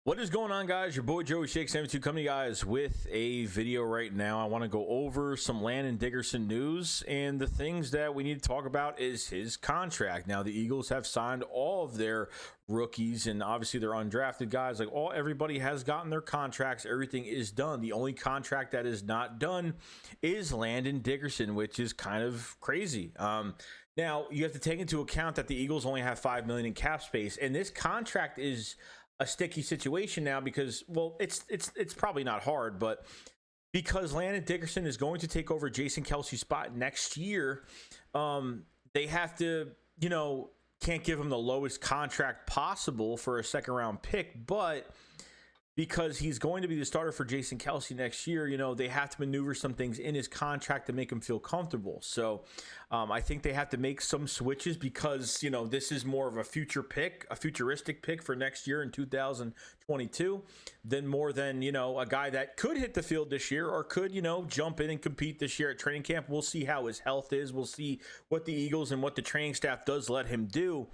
What is going on, guys? Your boy Joey Shake 72 coming to you guys with a video right now. I want to go over some Landon Dickerson news, and the things that we need to talk about is his contract. Now, the Eagles have signed all of their rookies, and obviously they're undrafted guys. Everybody has gotten their contracts. Everything is done. The only contract that is not done is Landon Dickerson, which is kind of crazy. Now, you have to take into account that the Eagles only have $5 million in cap space, and this contract is a sticky situation now because, well, it's probably not hard, but because Landon Dickerson is going to take over Jason Kelce's spot next year, they have to, can't give him the lowest contract possible for a second round pick, but because he's going to be the starter for Jason Kelce next year, they have to maneuver some things in his contract to make him feel comfortable. So I think they have to make some switches because, this is more of a futuristic pick for next year in 2022 than a guy that could hit the field this year or could, jump in and compete this year at training camp. We'll see how his health is. We'll see what the Eagles and what the training staff does let him do.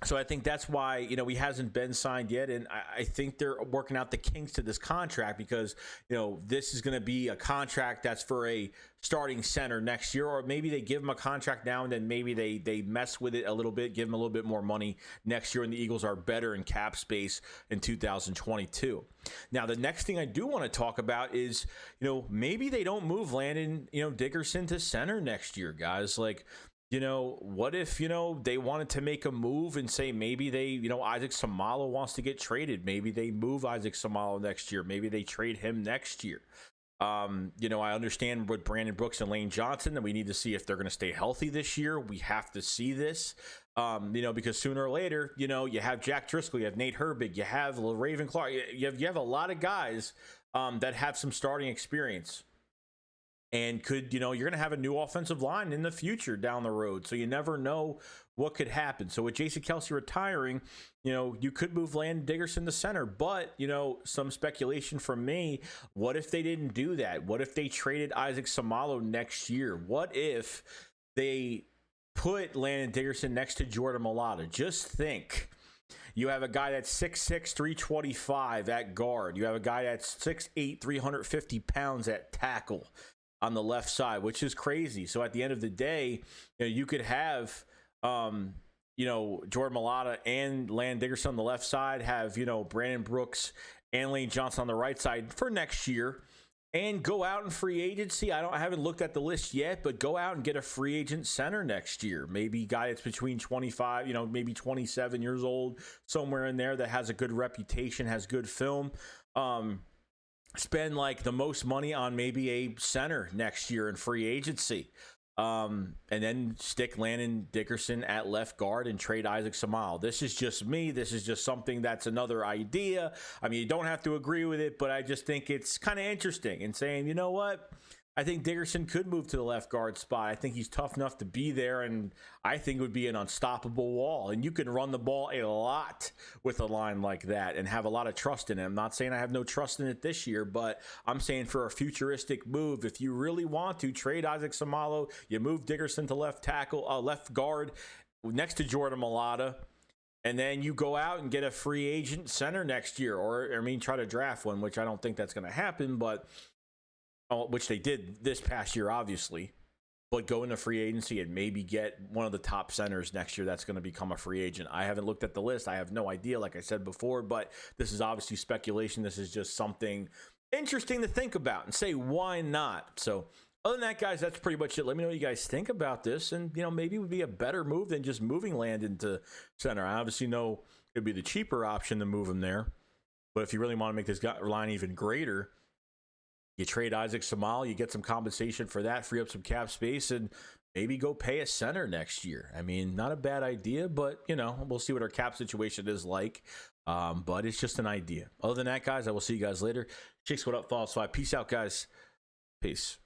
So I think that's why, he hasn't been signed yet. And I think they're working out the kinks to this contract because, this is going to be a contract that's for a starting center next year, or maybe they give him a contract now and then maybe they mess with it a little bit, give him a little bit more money next year, and the Eagles are better in cap space in 2022. Now, the next thing I do want to talk about is, maybe they don't move Landon, Dickerson to center next year, guys. What if, they wanted to make a move and say maybe they, Isaac Seumalo wants to get traded. Maybe they move Isaac Seumalo next year. Maybe they trade him next year. I understand with Brandon Brooks and Lane Johnson that we need to see if they're going to stay healthy this year. We have to see this, because sooner or later, you have Jack Driscoll, you have Nate Herbig, you have Raven Clark. You have a lot of guys that have some starting experience. And could, you're going to have a new offensive line in the future down the road. So you never know what could happen. So with Jason Kelce retiring, you could move Landon Dickerson to center. But, some speculation from me, what if they didn't do that? What if they traded Isaac Seumalo next year? What if they put Landon Dickerson next to Jordan Mailata? Just think. You have a guy that's 6'6", 325 at guard. You have a guy that's 6'8", 350 pounds at tackle on the left side, which is crazy. So at the end of the day, you could have, Jordan Mailata and Landon Dickerson on the left side, have, Brandon Brooks and Lane Johnson on the right side for next year, and go out in free agency. I haven't looked at the list yet, but go out and get a free agent center next year. Maybe a guy that's between 25, maybe 27 years old, somewhere in there that has a good reputation, has good film. Spend the most money on maybe a center next year in free agency, and then stick Landon Dickerson at left guard and trade Isaac Seumalo. This is just me. This is just something that's another idea. I mean, you don't have to agree with it, but I just think it's kind of interesting and saying, you know what? I think Dickerson could move to the left guard spot. I think he's tough enough to be there, and I think it would be an unstoppable wall. And you can run the ball a lot with a line like that and have a lot of trust in it. I'm not saying I have no trust in it this year, but I'm saying for a futuristic move, if you really want to trade Isaac Seumalo, you move Dickerson to left guard next to Jordan Mailata, and then you go out and get a free agent center next year, try to draft one, which I don't think that's going to happen, but which they did this past year, obviously, but go into free agency and maybe get one of the top centers next year that's going to become a free agent. I haven't looked at the list. I have no idea, like I said before, but this is obviously speculation. This is just something interesting to think about and say, why not? So other than that, guys, that's pretty much it. Let me know what you guys think about this, and, maybe it would be a better move than just moving Landon to center. I obviously know it would be the cheaper option to move him there, but if you really want to make this line even greater, you trade Isaac Seumalo, you get some compensation for that, free up some cap space, and maybe go pay a center next year. I mean, not a bad idea, but, we'll see what our cap situation is like. But it's just an idea. Other than that, guys, I will see you guys later. Chicks, what up, Fall 5. Peace out, guys. Peace.